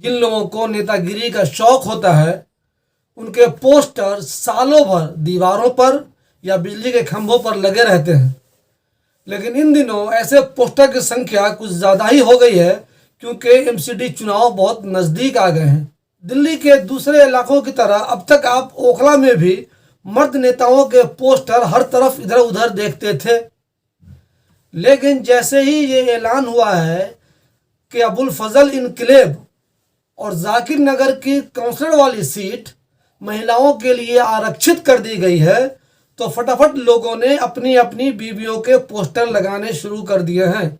जिन लोगों को नेतागिरी का शौक होता है उनके पोस्टर सालों भर दीवारों पर या बिजली के खंभों पर लगे रहते हैं। लेकिन इन दिनों ऐसे पोस्टर की संख्या कुछ ज़्यादा ही हो गई है, क्योंकि एमसीडी चुनाव बहुत नज़दीक आ गए हैं। दिल्ली के दूसरे इलाकों की तरह अब तक आप ओखला में भी मर्द नेताओं के पोस्टर हर तरफ इधर उधर देखते थे। लेकिन जैसे ही ये ऐलान हुआ है कि अबुल फजल इनकलेब और जाकिर नगर की काउंसलर वाली सीट महिलाओं के लिए आरक्षित कर दी गई है, तो फटाफट लोगों ने अपनी अपनी बीवियों के पोस्टर लगाने शुरू कर दिए हैं।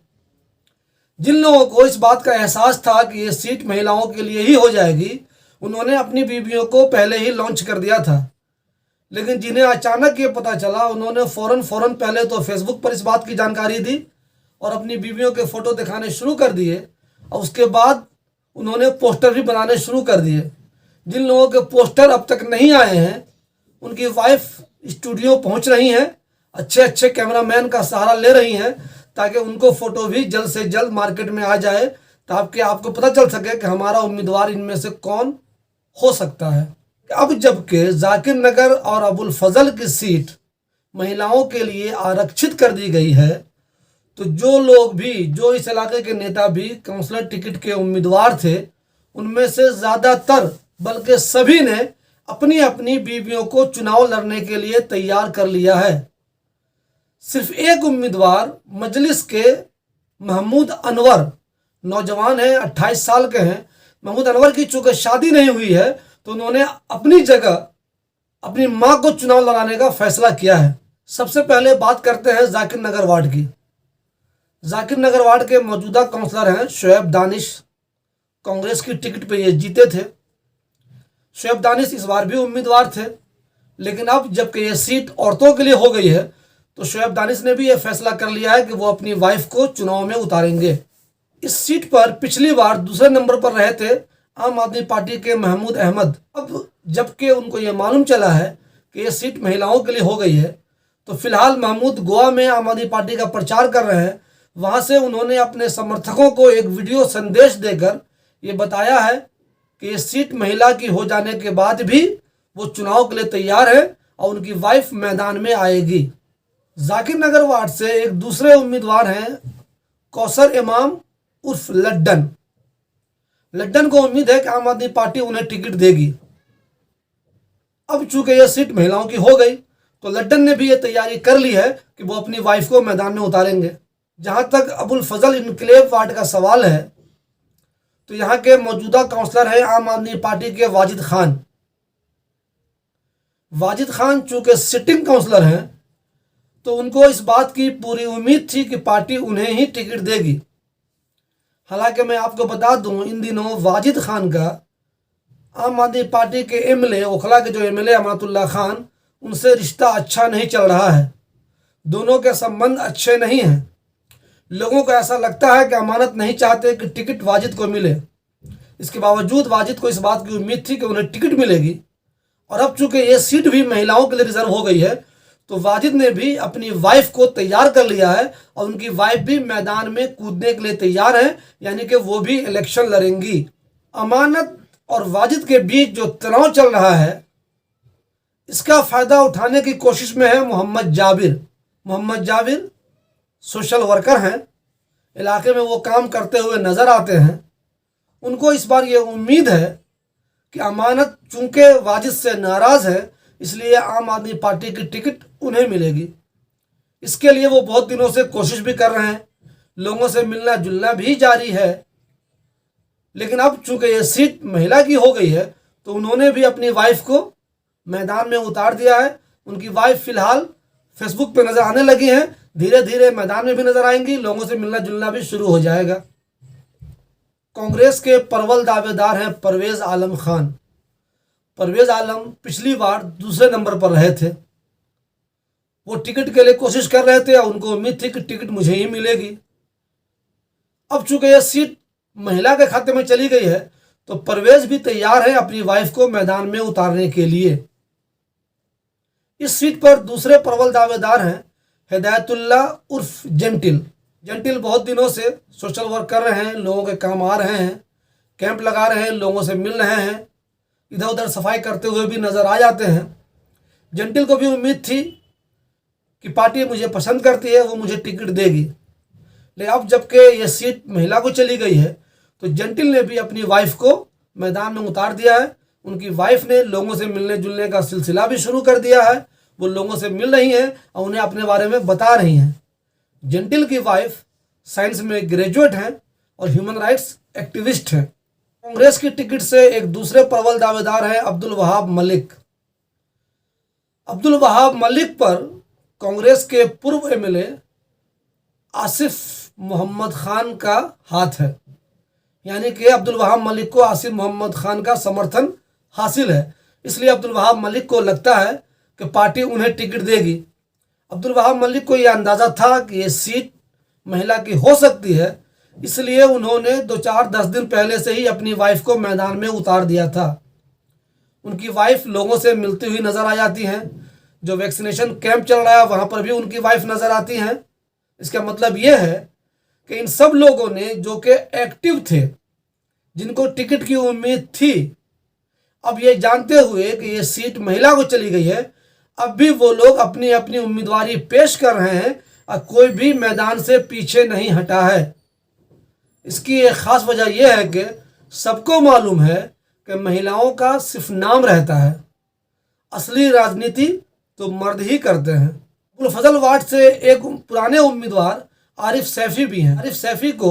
जिन लोगों को इस बात का एहसास था कि ये सीट महिलाओं के लिए ही हो जाएगी, उन्होंने अपनी बीवियों को पहले ही लॉन्च कर दिया था। लेकिन जिन्हें अचानक ये पता चला, उन्होंने फ़ौरन पहले तो फेसबुक पर इस बात की जानकारी दी और अपनी बीवियों के फ़ोटो दिखाने शुरू कर दिए, और उसके बाद उन्होंने पोस्टर भी बनाने शुरू कर दिए। जिन लोगों के पोस्टर अब तक नहीं आए हैं, उनकी वाइफ स्टूडियो पहुंच रही हैं, अच्छे अच्छे कैमरामैन का सहारा ले रही हैं, ताकि उनको फ़ोटो भी जल्द से जल्द मार्केट में आ जाए, ताकि आपको पता चल सके कि हमारा उम्मीदवार इनमें से कौन हो सकता है। अब जबकि जाकिर नगर और अबुल फजल की सीट महिलाओं के लिए आरक्षित कर दी गई है, तो जो लोग भी, जो इस इलाके के नेता भी काउंसलर टिकट के उम्मीदवार थे, उनमें से ज़्यादातर बल्कि सभी ने अपनी अपनी बीवियों को चुनाव लड़ने के लिए तैयार कर लिया है। सिर्फ एक उम्मीदवार मजलिस के महमूद अनवर नौजवान हैं, 28 साल के हैं। महमूद अनवर की चूँकि शादी नहीं हुई है, तो उन्होंने अपनी जगह अपनी मां को चुनाव लड़ाने का फैसला किया है। सबसे पहले बात करते हैं जाकिर नगर वार्ड की। जाकिर नगर वार्ड के मौजूदा काउंसलर हैं शुएब दानिश। कांग्रेस की टिकट पे ये जीते थे। शुएब दानिश इस बार भी उम्मीदवार थे, लेकिन अब जबकि ये सीट औरतों के लिए हो गई है, तो शुएब दानिश ने भी ये फैसला कर लिया है कि वो अपनी वाइफ को चुनाव में उतारेंगे। इस सीट पर पिछली बार दूसरे नंबर पर रहे थे आम आदमी पार्टी के महमूद अहमद। अब जबकि उनको ये मालूम चला है कि ये सीट महिलाओं के लिए हो गई है, तो फिलहाल महमूद गोवा में आम आदमी पार्टी का प्रचार कर रहे हैं। वहाँ से उन्होंने अपने समर्थकों को एक वीडियो संदेश देकर ये बताया है कि ये सीट महिला की हो जाने के बाद भी वो चुनाव के लिए तैयार है और उनकी वाइफ मैदान में आएगी। जाकिर नगर वार्ड से एक दूसरे उम्मीदवार हैं कौसर इमाम उर्फ लड्डन। लड्डन को उम्मीद है कि आम आदमी पार्टी उन्हें टिकट देगी। अब चूंकि यह सीट महिलाओं की हो गई, तो लड्डन ने भी ये तैयारी कर ली है कि वो अपनी वाइफ को मैदान में उतारेंगे। जहां तक अबुल फजल इनकलेब वार्ड का सवाल है, तो यहाँ के मौजूदा काउंसलर हैं आम आदमी पार्टी के वाजिद खान। वाजिद खान चूंकि सिटिंग काउंसलर हैं, तो उनको इस बात की पूरी उम्मीद थी कि पार्टी उन्हें ही टिकट देगी। हालांकि मैं आपको बता दूं, इन दिनों वाजिद खान का आम आदमी पार्टी के एमएलए, ओखला के जो एमएलए अमानतुल्लाह खान, उनसे रिश्ता अच्छा नहीं चल रहा है। दोनों के संबंध अच्छे नहीं हैं। लोगों को ऐसा लगता है कि अमानत नहीं चाहते कि टिकट वाजिद को मिले। इसके बावजूद वाजिद को इस बात की उम्मीद थी कि उन्हें टिकट मिलेगी, और अब चूंकि ये सीट भी महिलाओं के लिए रिजर्व हो गई है, तो वाजिद ने भी अपनी वाइफ को तैयार कर लिया है और उनकी वाइफ भी मैदान में कूदने के लिए तैयार है, यानी कि वो भी इलेक्शन लड़ेंगी। अमानत और वाजिद के बीच जो तनाव चल रहा है, इसका फ़ायदा उठाने की कोशिश में है मोहम्मद जाबिर। मोहम्मद जाबिर सोशल वर्कर हैं, इलाके में वो काम करते हुए नज़र आते हैं। उनको इस बार ये उम्मीद है कि अमानत चूँकि वाजिद से नाराज़ है, इसलिए आम आदमी पार्टी की टिकट उन्हें मिलेगी। इसके लिए वो बहुत दिनों से कोशिश भी कर रहे हैं, लोगों से मिलना जुलना भी जारी है। लेकिन अब चूंकि ये सीट महिला की हो गई है, तो उन्होंने भी अपनी वाइफ को मैदान में उतार दिया है। उनकी वाइफ फिलहाल फेसबुक पे नज़र आने लगी हैं, धीरे धीरे मैदान में भी नज़र आएंगी, लोगों से मिलना जुलना भी शुरू हो जाएगा। कांग्रेस के प्रबल दावेदार हैं परवेज़ आलम खान। परवेज़ आलम पिछली बार दूसरे नंबर पर रहे थे। वो टिकट के लिए कोशिश कर रहे थे और उनको उम्मीद थी कि टिकट मुझे ही मिलेगी। अब चूंकि यह सीट महिला के खाते में चली गई है, तो परवेज़ भी तैयार है अपनी वाइफ को मैदान में उतारने के लिए। इस सीट पर दूसरे प्रबल दावेदार हैं हिदायतुल्लाह उर्फ जेंटिल। जेंटिल बहुत दिनों से सोशल वर्क कर रहे हैं, लोगों के काम आ रहे हैं। कैंप लगा रहे हैं, लोगों से मिल रहे हैं, इधर उधर सफाई करते हुए भी नज़र आ जाते हैं। जंटिल को भी उम्मीद थी कि पार्टी मुझे पसंद करती है, वो मुझे टिकट देगी। लेकिन अब जबकि ये सीट महिला को चली गई है तो जंटिल ने भी अपनी वाइफ को मैदान में उतार दिया है। उनकी वाइफ ने लोगों से मिलने जुलने का सिलसिला भी शुरू कर दिया है। वो लोगों से मिल रही हैं और उन्हें अपने बारे में बता रही हैं। जंटिल की वाइफ साइंस में ग्रेजुएट हैं और ह्यूमन राइट्स एक्टिविस्ट हैं। कांग्रेस की टिकट से एक दूसरे प्रबल दावेदार हैं अब्दुल वहाब मलिक। अब्दुल वहाब मलिक पर कांग्रेस के पूर्व एमएलए आसिफ मोहम्मद खान का हाथ है, यानी कि अब्दुल वहाब मलिक को आसिफ मोहम्मद खान का समर्थन हासिल है। इसलिए अब्दुल वहाब मलिक को लगता है कि पार्टी उन्हें टिकट देगी। अब्दुल वहाब मलिक को यह अंदाज़ा था कि ये सीट महिला की हो सकती है, इसलिए उन्होंने 2-4-10 दिन पहले से ही अपनी वाइफ को मैदान में उतार दिया था। उनकी वाइफ लोगों से मिलती हुई नज़र आ जाती हैं। जो वैक्सीनेशन कैंप चल रहा है वहाँ पर भी उनकी वाइफ नज़र आती हैं। इसका मतलब ये है कि इन सब लोगों ने जो कि एक्टिव थे, जिनको टिकट की उम्मीद थी, अब ये जानते हुए कि ये सीट महिला को चली गई है, अब भी वो लोग अपनी अपनी उम्मीदवारी पेश कर रहे हैं और कोई भी मैदान से पीछे नहीं हटा है। इसकी एक ख़ास वजह यह है कि सबको मालूम है कि महिलाओं का सिर्फ नाम रहता है, असली राजनीति तो मर्द ही करते हैं। अब्दुल फजल वार्ड से एक पुराने उम्मीदवार आरिफ सैफी भी हैं। आरिफ सैफी को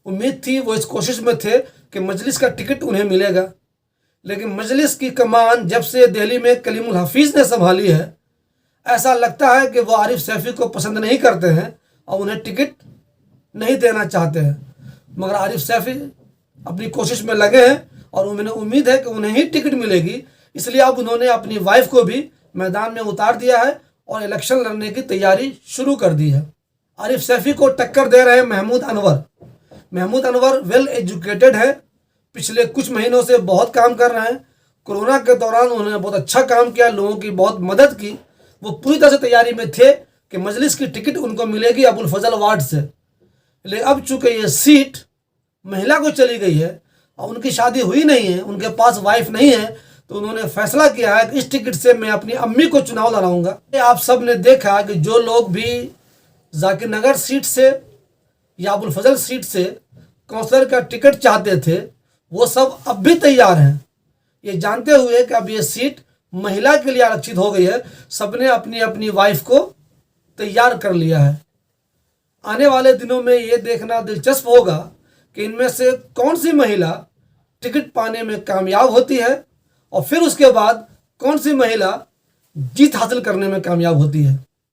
उम्मीद थी, वो इस कोशिश में थे कि मजलिस का टिकट उन्हें मिलेगा, लेकिन मजलिस की कमान जब से दिल्ली में कलीमुल हफीज़ ने संभाली है, ऐसा लगता है कि वो आरिफ सैफी को पसंद नहीं करते हैं और उन्हें टिकट नहीं देना चाहते हैं। मगर आरिफ सैफी अपनी कोशिश में लगे हैं और उन्हें उम्मीद है कि उन्हें ही टिकट मिलेगी। इसलिए अब उन्होंने अपनी वाइफ को भी मैदान में उतार दिया है और इलेक्शन लड़ने की तैयारी शुरू कर दी है। आरिफ सैफी को टक्कर दे रहे हैं महमूद अनवर। महमूद अनवर वेल एजुकेटेड है, पिछले कुछ महीनों से बहुत काम कर रहे हैं। कोरोना के दौरान उन्होंने बहुत अच्छा काम किया, लोगों की बहुत मदद की। वो पूरी तरह से तैयारी में थे कि मजलिस की टिकट उनको मिलेगी अबुल फजल वार्ड से। लेकिन अब चूँकि ये सीट महिला को चली गई है और उनकी शादी हुई नहीं है, उनके पास वाइफ नहीं है, तो उन्होंने फैसला किया है कि इस टिकट से मैं अपनी अम्मी को चुनाव लड़ाऊंगा। आप सब ने देखा कि जो लोग भी जाकिर नगर सीट से या अबुल फजल सीट से काउंसलर का टिकट चाहते थे, वो सब अब भी तैयार हैं, ये जानते हुए कि अब ये सीट महिला के लिए आरक्षित हो गई है। सबने अपनी अपनी वाइफ को तैयार कर लिया है। आने वाले दिनों में ये देखना दिलचस्प होगा कि इनमें से कौन सी महिला टिकट पाने में कामयाब होती है और फिर उसके बाद कौन सी महिला जीत हासिल करने में कामयाब होती है।